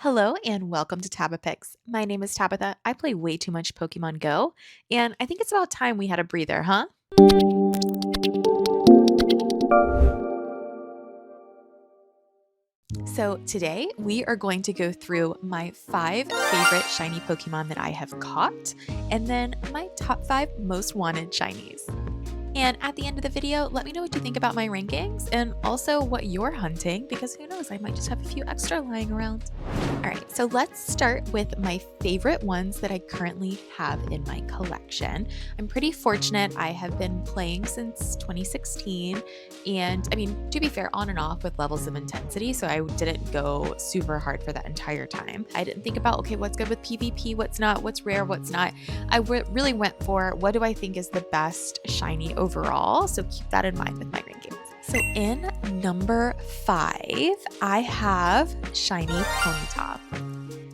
Hello and welcome to Tabapix. My name is Tabitha. I play way too much Pokemon Go, and I think it's about time we had a breather, huh? So, today we are going to go through my 5 favorite shiny Pokemon that I have caught, and then my top 5 most wanted shinies. And at the end of the video, let me know what you think about my rankings and also what you're hunting, because who knows, I might just have a few extra lying around. All right, so let's start with my favorite ones that I currently have in my collection. I'm pretty fortunate. I have been playing since 2016, and I mean, to be fair, on and off with levels of intensity, so I didn't go super hard for that entire time. I didn't think about, okay, what's good with PvP, what's not, what's rare, what's not. I really went for what do I think is the best shiny overall, so keep that in mind with my rankings. So in number 5, I have Shiny Ponyta.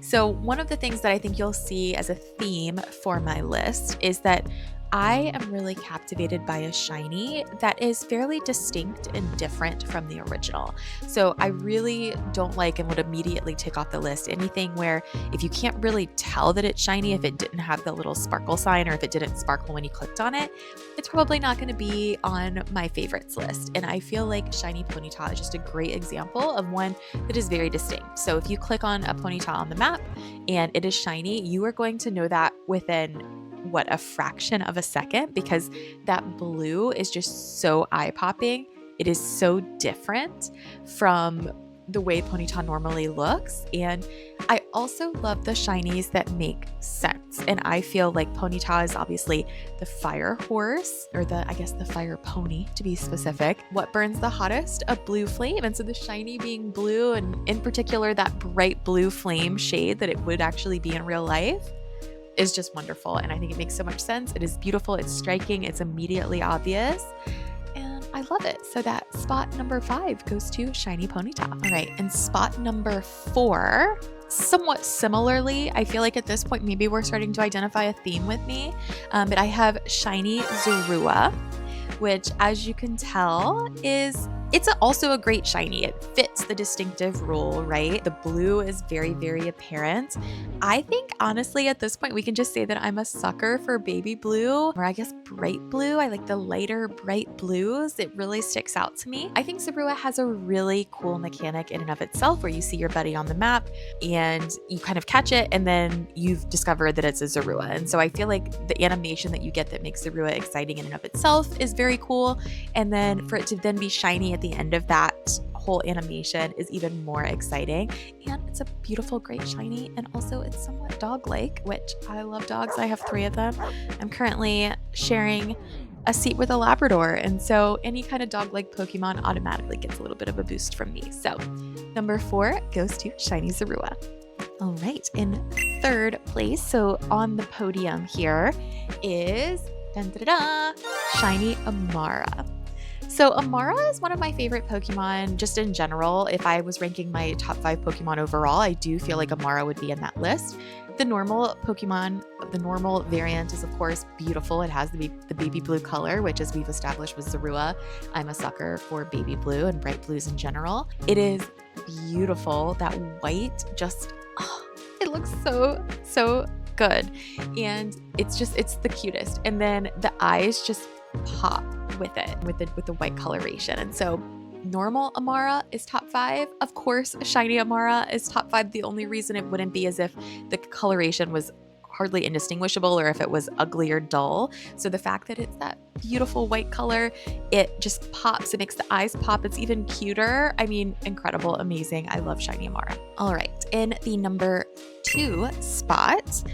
So one of the things that I think you'll see as a theme for my list is that I am really captivated by a shiny that is fairly distinct and different from the original. So I really don't like and would immediately tick off the list anything where if you can't really tell that it's shiny, if it didn't have the little sparkle sign or if it didn't sparkle when you clicked on it, it's probably not going to be on my favorites list. And I feel like Shiny Ponyta is just a great example of one that is very distinct. So if you click on a Ponyta on the map and it is shiny, you are going to know that within a fraction of a second, because that blue is just so eye-popping. It is so different from the way Ponyta normally looks. And I also love the shinies that make sense. And I feel like Ponyta is obviously the fire horse, or the fire pony to be specific. What burns the hottest? A blue flame. And so the shiny being blue, and in particular that bright blue flame shade that it would actually be in real life, is just wonderful. And I think it makes so much sense. It is beautiful, it's striking, it's immediately obvious, and I love it. So that spot number 5 goes to Shiny Ponyta. All right, and spot number 4, somewhat similarly, I feel like at this point maybe we're starting to identify a theme with me, but I have Shiny Zorua, which, as you can tell, it's also a great shiny. It fits the distinctive rule, right? The blue is very, very apparent. I think, honestly, at this point, we can just say that I'm a sucker for baby blue, or I guess bright blue. I like the lighter, bright blues. It really sticks out to me. I think Zorua has a really cool mechanic in and of itself, where you see your buddy on the map and you kind of catch it, and then you've discovered that it's a Zorua. And so I feel like the animation that you get that makes Zorua exciting in and of itself is very cool. And then for it to then be shiny at the end of that whole animation is even more exciting. And it's a beautiful, great shiny, and also it's somewhat dog-like, which I love dogs. I have 3 of them. I'm currently sharing a seat with a Labrador, and so any kind of dog-like Pokemon automatically gets a little bit of a boost from me. So number 4 goes to Shiny Zorua. All right, in 3rd place, so on the podium here, is Shiny Amara. So Amara is one of my favorite Pokemon just in general. If I was ranking my top 5 Pokemon overall, I do feel like Amara would be in that list. The normal Pokemon, the normal variant is of course beautiful. It has the baby blue color, which, as we've established, was Zorua. I'm a sucker for baby blue and bright blues in general. It is beautiful. That white just, it looks so good. And it's the cutest. And then the eyes just pop with it, with the white coloration. And so normal Amara is top 5. Of course, Shiny Amara is top 5. The only reason it wouldn't be is if the coloration was hardly indistinguishable, or if it was ugly or dull. So the fact that it's that beautiful white color, it just pops. It makes the eyes pop. It's even cuter. I mean, incredible, amazing. I love Shiny Amara. All right, in the number 2 spot,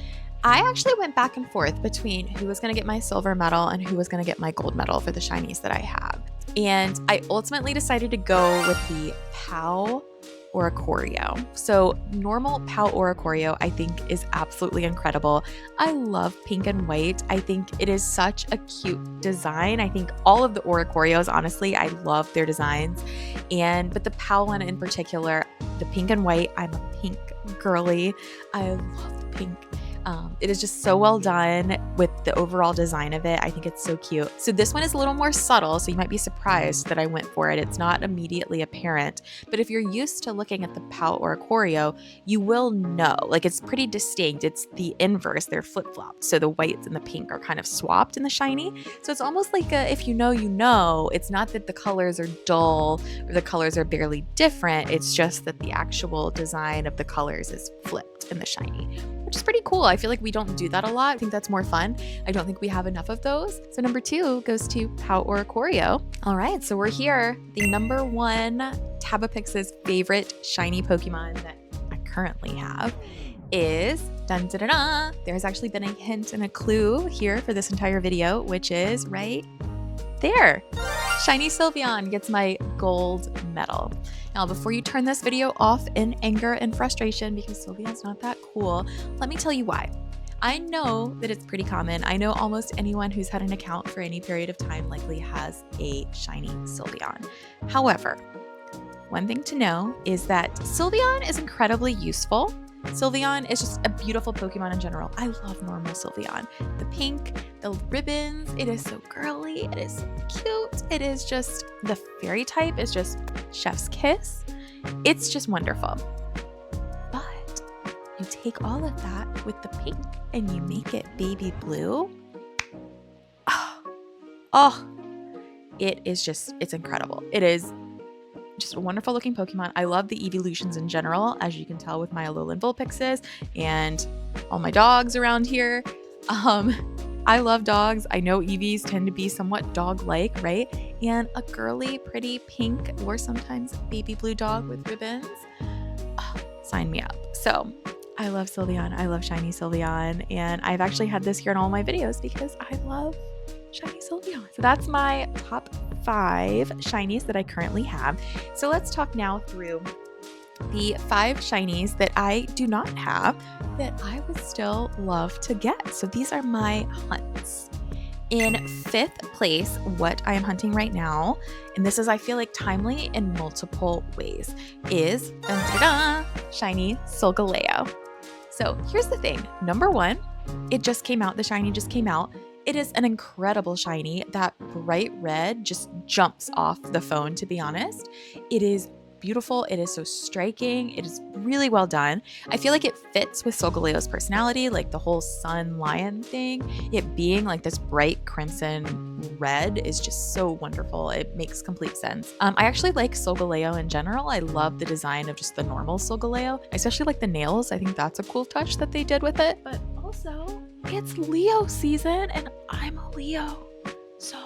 I actually went back and forth between who was going to get my silver medal and who was going to get my gold medal for the shinies that I have. And I ultimately decided to go with the Pau Oricorio. So normal Pau Oricorio, I think, is absolutely incredible. I love pink and white. I think it is such a cute design. I think all of the Oricorios, honestly, I love their designs. But the Pau one in particular, the pink and white, I'm a pink girly. I love the pink. It is just so well done with the overall design of it. I think it's so cute. So this one is a little more subtle, so you might be surprised that I went for it. It's not immediately apparent, but if you're used to looking at the pout or a choreo, you will know, like it's pretty distinct. It's the inverse, they're flip-flopped. So the whites and the pink are kind of swapped in the shiny. So it's almost like if you know, you know. It's not that the colors are dull or the colors are barely different. It's just that the actual design of the colors is flipped in the shiny, which is pretty cool. I feel like we don't do that a lot. I think that's more fun. I don't think we have enough of those. So number 2 goes to pout or choreo. All right, so we're here. The number 1 Tabapix's favorite shiny Pokemon that I currently have is dun da da da. There's actually been a hint and a clue here for this entire video, which is right there. Shiny Sylveon gets my gold medal. Now, before you turn this video off in anger and frustration because Sylveon's not that cool, let me tell you why. I know that it's pretty common. I know almost anyone who's had an account for any period of time likely has a shiny Sylveon. However, one thing to know is that Sylveon is incredibly useful. Sylveon is just a beautiful Pokemon in general. I love normal Sylveon. The pink, the ribbons, it is so girly, it is so cute. It is just, the fairy type is just chef's kiss. It's just wonderful. But you take all of that with the pink and you make it baby blue. Oh, it is just, it's incredible. It is just a wonderful looking Pokemon. I love the evolutions in general, as you can tell with my Alolan Vulpixes and all my dogs around here. I love dogs. I know Eevees tend to be somewhat dog-like, right? And a girly, pretty pink or sometimes baby blue dog with ribbons. Oh, sign me up. So I love Sylveon. I love shiny Sylveon. And I've actually had this here in all my videos because I love shiny Sylveon. So that's my top 5 shinies that I currently have. So let's talk now through the 5 shinies that I do not have that I would still love to get. So these are my hunts. In 5th place, what I am hunting right now, and this is, I feel like, timely in multiple ways, is shiny Solgaleo. So here's the thing. Number 1, it just came out. The shiny just came out. It is an incredible shiny. That bright red just jumps off the phone, to be honest. It is beautiful. It is so striking. It is really well done. I feel like it fits with Solgaleo's personality, like the whole sun lion thing. It being like this bright crimson red is just so wonderful. It makes complete sense. I actually like Solgaleo in general. I love the design of just the normal Solgaleo. I especially like the nails. I think that's a cool touch that they did with it. But also, it's Leo season and I'm a Leo, so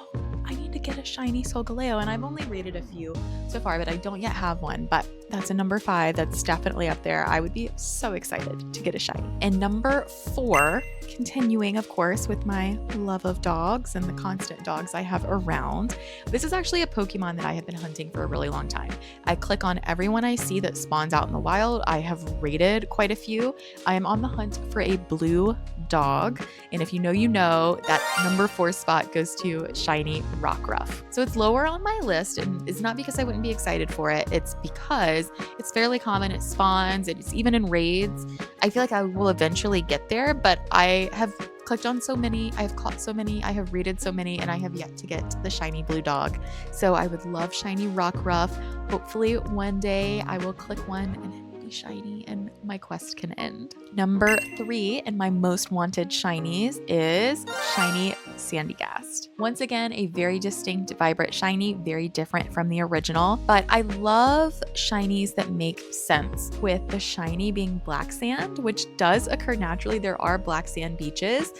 I need to get a shiny Solgaleo, and I've only rated a few so far, but I don't yet have one. But that's a number 5. That's definitely up there. I would be so excited to get a shiny. And number 4, continuing, of course, with my love of dogs and the constant dogs I have around. This is actually a Pokemon that I have been hunting for a really long time. I click on everyone I see that spawns out in the wild. I have rated quite a few. I am on the hunt for a blue dog. And if you know, you know, that number 4 spot goes to shiny Rockruff. So it's lower on my list, and it's not because I wouldn't be excited for it. It's because it's fairly common. It spawns. It's even in raids. I feel like I will eventually get there, but I have clicked on so many, I have caught so many, I have rated so many, and I have yet to get the shiny blue dog. So I would love shiny Rockruff. Hopefully one day I will click one and it will be shiny and my quest can end. Number 3 and my most wanted shinies is shiny Sandygast. Once again, a very distinct, vibrant shiny, very different from the original, but I love shinies that make sense, with the shiny being black sand, which does occur naturally. There are black sand beaches.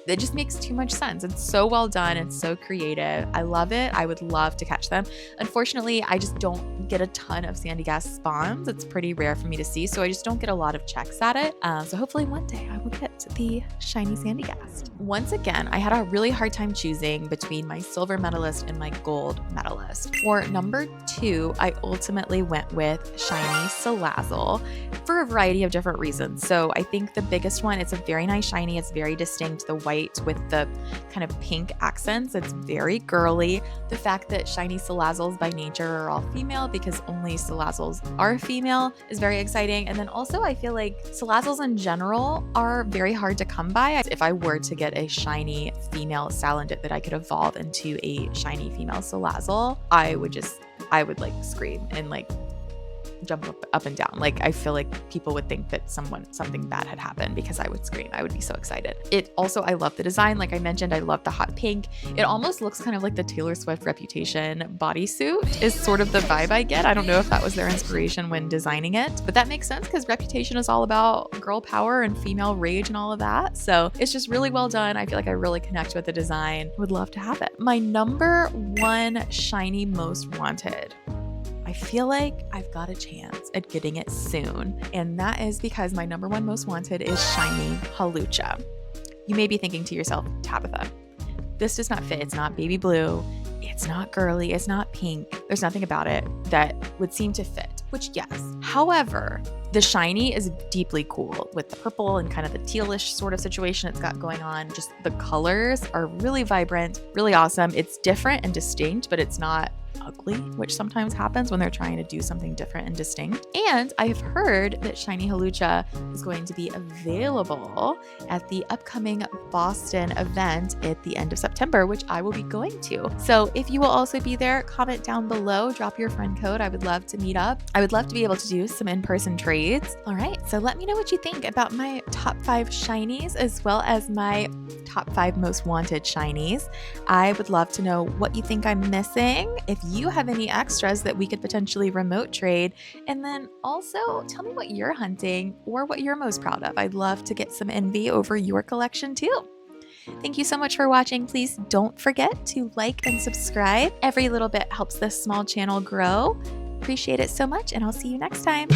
It just makes too much sense. It's so well done. It's so creative. I love it. I would love to catch them. Unfortunately, I just don't get a ton of Sandygast spawns. It's pretty rare for me to see, so I just don't get a lot of checks at it. So hopefully one day I will get the shiny Sandygast. Once again, I had a really hard time choosing between my silver medalist and my gold medalist. For number 2, I ultimately went with shiny Salazzle for a variety of different reasons. So I think the biggest one, it's a very nice shiny. It's very distinct. The white with the kind of pink accents. It's very girly. The fact that shiny Salazzles by nature are all female, because only Salazzles are female, is very exciting. And then also I feel like Salazzles in general are are very hard to come by. If I were to get a shiny female Salandit that I could evolve into a shiny female Salazzle, I would like scream and like jump up and down. Like I feel like people would think that something bad had happened because I would scream. I would be so excited. I love the design. Like I mentioned, I love the hot pink. It almost looks kind of like the Taylor Swift Reputation bodysuit is sort of the vibe I get. I don't know if that was their inspiration when designing it, but that makes sense because Reputation is all about girl power and female rage and all of that. So it's just really well done. I feel like I really connect with the design. Would love to have it. My number one shiny most wanted. I feel like I've got a chance at getting it soon, and that is because my number one most wanted is shiny Hawlucha. You may be thinking to yourself, Tabitha, this does not fit. It's not baby blue. It's not girly. It's not pink. There's nothing about it that would seem to fit, which yes. However, the shiny is deeply cool with the purple and kind of the tealish sort of situation it's got going on. Just the colors are really vibrant, really awesome. It's different and distinct, but it's not ugly, which sometimes happens when they're trying to do something different and distinct. And I've heard that shiny Hawlucha is going to be available at the upcoming Boston event at the end of September, which I will be going to. So if you will also be there, comment down below, drop your friend code. I would love to meet up. I would love to be able to do some in-person trades. All right, so let me know what you think about my top 5 shinies as well as my top 5 most wanted shinies. I would love to know what you think I'm missing. If you have any extras that we could potentially remote trade, and then also tell me what you're hunting or what you're most proud of. I'd love to get some envy over your collection too. Thank you so much for watching. Please don't forget to like and subscribe. Every little bit helps this small channel grow. Appreciate it so much, and I'll see you next time.